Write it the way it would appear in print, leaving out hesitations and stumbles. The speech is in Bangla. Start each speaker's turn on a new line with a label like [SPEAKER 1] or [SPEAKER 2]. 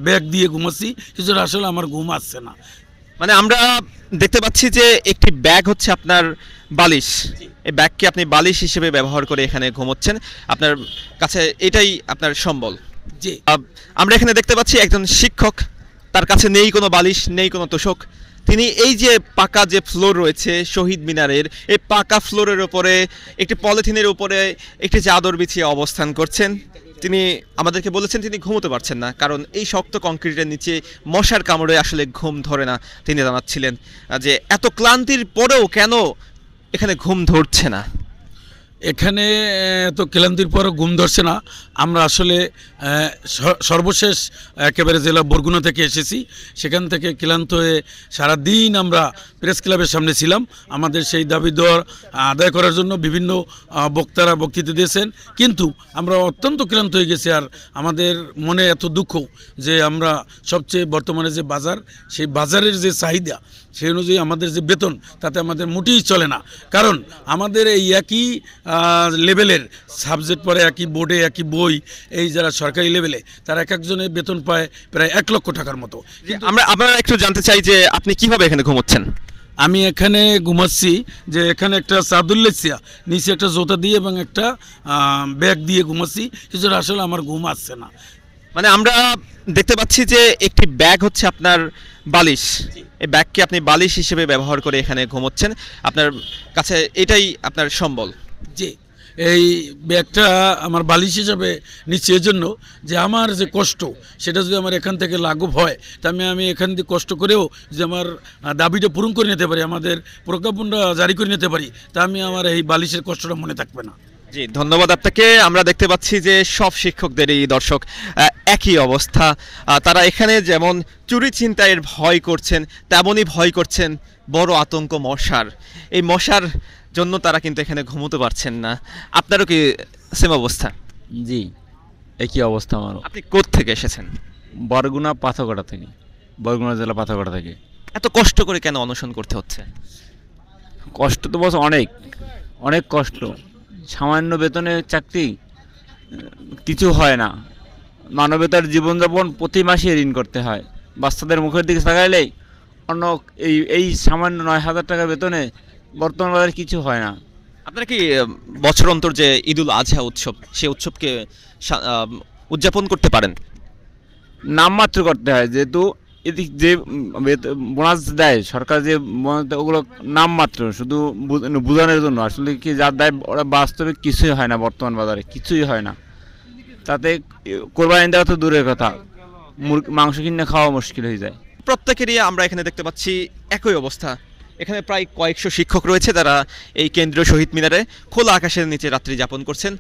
[SPEAKER 1] ব্যাগ দিয়ে ঘুমাচ্ছি, কিছুটা আসলে আমার ঘুম আসছে না।
[SPEAKER 2] মানে আমরা দেখতে পাচ্ছি যে একটি ব্যাগ হচ্ছে আপনার বালিশ। এই ব্যাগকে আপনি বালিশ হিসেবে ব্যবহার করে এখানে ঘুমোচ্ছেন, আপনার কাছে এটাই আপনার সম্বল।
[SPEAKER 1] জি,
[SPEAKER 2] আমরা এখানে দেখতে পাচ্ছি একজন শিক্ষক, তার কাছে নেই কোনো বালিশ, নেই কোনো তোশক। তিনি এই যে পাকা যে ফ্লোর রয়েছে শহীদ মিনারের, এই পাকা ফ্লোরের উপরে একটি পলিথিনের উপরে একটি চাদর বিছিয়ে অবস্থান করছেন। তিনি আমাদেরকে বলেছেন তিনি ঘুমোতে পারছেন না, কারণ এই শক্ত কংক্রিটের নিচে মশার কামড়ে আসলে ঘুম ধরে না। তিনি জানাচ্ছিলেন যে এত ক্লান্তির পরেও কেন এখানে ঘুম ধরছে না।
[SPEAKER 1] এখানে তো ক্লান্তির পরও ঘুম ধরছে না। আমরা আসলে সর্বশেষ একেবারে জেলা বরগুনা থেকে এসেছি, সেখান থেকে ক্লান্ত হয়ে সারাদিন আমরা প্রেস ক্লাবের সামনে ছিলাম। আমাদের সেই দাবি দেওয়া আদায় করার জন্য বিভিন্ন বক্তারা বক্তৃতা দিয়েছেন, কিন্তু আমরা অত্যন্ত ক্লান্ত হয়ে গেছি। আর আমাদের মনে এত দুঃখ যে আমরা সবচেয়ে বর্তমানে যে বাজার, সেই বাজারের যে চাহিদা সেই অনুযায়ী আমাদের যে বেতন, তাতে আমাদের মোটেই চলে না। কারণ আমাদের এই একই লেভেলের সাবজেক্ট পড়ে, একই বোর্ডে একই বই, এই যারা সরকারি লেভেলে তারা এক একজনের বেতন পায় প্রায় 1 লক্ষ টাকার মতো।
[SPEAKER 2] আমরা একটু জানতে চাই যে আপনি কিভাবে এখানে ঘুমোচ্ছেন।
[SPEAKER 1] আমি এখানে ঘুমাচ্ছি যে এখানে একটা চাদর লেছিয়া, নিচে একটা জোতা দিয়ে এবং একটা ব্যাগ দিয়ে ঘুমাচ্ছি, কিছুটা আসলে আমার ঘুম আসছে না।
[SPEAKER 2] মানে আমরা দেখতে পাচ্ছি যে একটি ব্যাগ হচ্ছে আপনার বালিশ। এই ব্যাগকে আপনি বালিশ হিসেবে ব্যবহার করে এখানে ঘুমোচ্ছেন, আপনার কাছে এটাই আপনার সম্বল।
[SPEAKER 1] জি, এই ব্যাগটা আমার বালিশ হিসাবে নিচ্ছি এজন্য যে আমার যে কষ্ট, সেটা যদি আমার এখান থেকে লাঘব হয়, তা আমি এখান থেকে কষ্ট করেও যদি আমার দাবিটা পূরণ করে নিতে পারি, আমাদের প্রজ্ঞাপনটা জারি করে নিতে পারি, তা আমি আমার এই বালিশের কষ্টটা মনে থাকবে না।
[SPEAKER 2] জি, ধন্যবাদ আপনাকে। আমরা দেখতে পাচ্ছি যে সব শিক্ষকদেরই দর্শক একই অবস্থা। তারা এখানে যেমন চুরি ছিনতাইয়ের ভয় করছেন, তেমনই ভয় করছেন বড় আতঙ্ক মশার। এই মশার জন্য তারা কিন্তু এখানে ঘুমোতে পারছেন না। আপনারও কি সেম অবস্থা?
[SPEAKER 3] জি, একই অবস্থা আমারও।
[SPEAKER 2] আপনি কোত্থেকে এসেছেন?
[SPEAKER 3] বরগুনা পাথরঘাটা থেকে, বরগুনা জেলা পাথরঘাটা থেকে।
[SPEAKER 2] এত কষ্ট করে কেন অনশন করতে হচ্ছে?
[SPEAKER 3] কষ্ট তো বস অনেক, অনেক কষ্ট। সামান্য বেতনে চাকরি, কিছু হয় না। মানবতার জীবনযাপন প্রতি মাসে ঋণ করতে হয়। বাচ্চাদের মুখের দিকে তাকাইলেই অন্য এই সামান্য 9,000 টাকা বেতনে বর্তমান বাজারে কিছু হয় না।
[SPEAKER 2] আপনারা কি বছর অন্তর যে ঈদুল আজহা উৎসব, সেই উৎসবকে উদযাপন করতে পারেন?
[SPEAKER 3] নামমাত্র করতে হয়, যেহেতু এদিক যে বোনাস দেয় সরকার, যে বোনাস দেয় ওগুলো নামমাত্র, শুধু বোঝানোর জন্য। আসলে কি যা দেয় ওরা বাস্তবে কিছুই হয় না, বর্তমান বাজারে কিছুই হয় না। তাতে কোরবানি দেওয়া তো দূরের কথা, মাংস কিনে খাওয়া মুশকিল হয়ে যায়।
[SPEAKER 2] প্রত্যেকেরই আমরা এখানে দেখতে পাচ্ছি একই অবস্থা। এখানে প্রায় কয়েকশো শিক্ষক রয়েছে, যারা এই কেন্দ্রীয় শহীদ মিনারে খোলা আকাশের নিচে রাত্রি যাপন করছেন।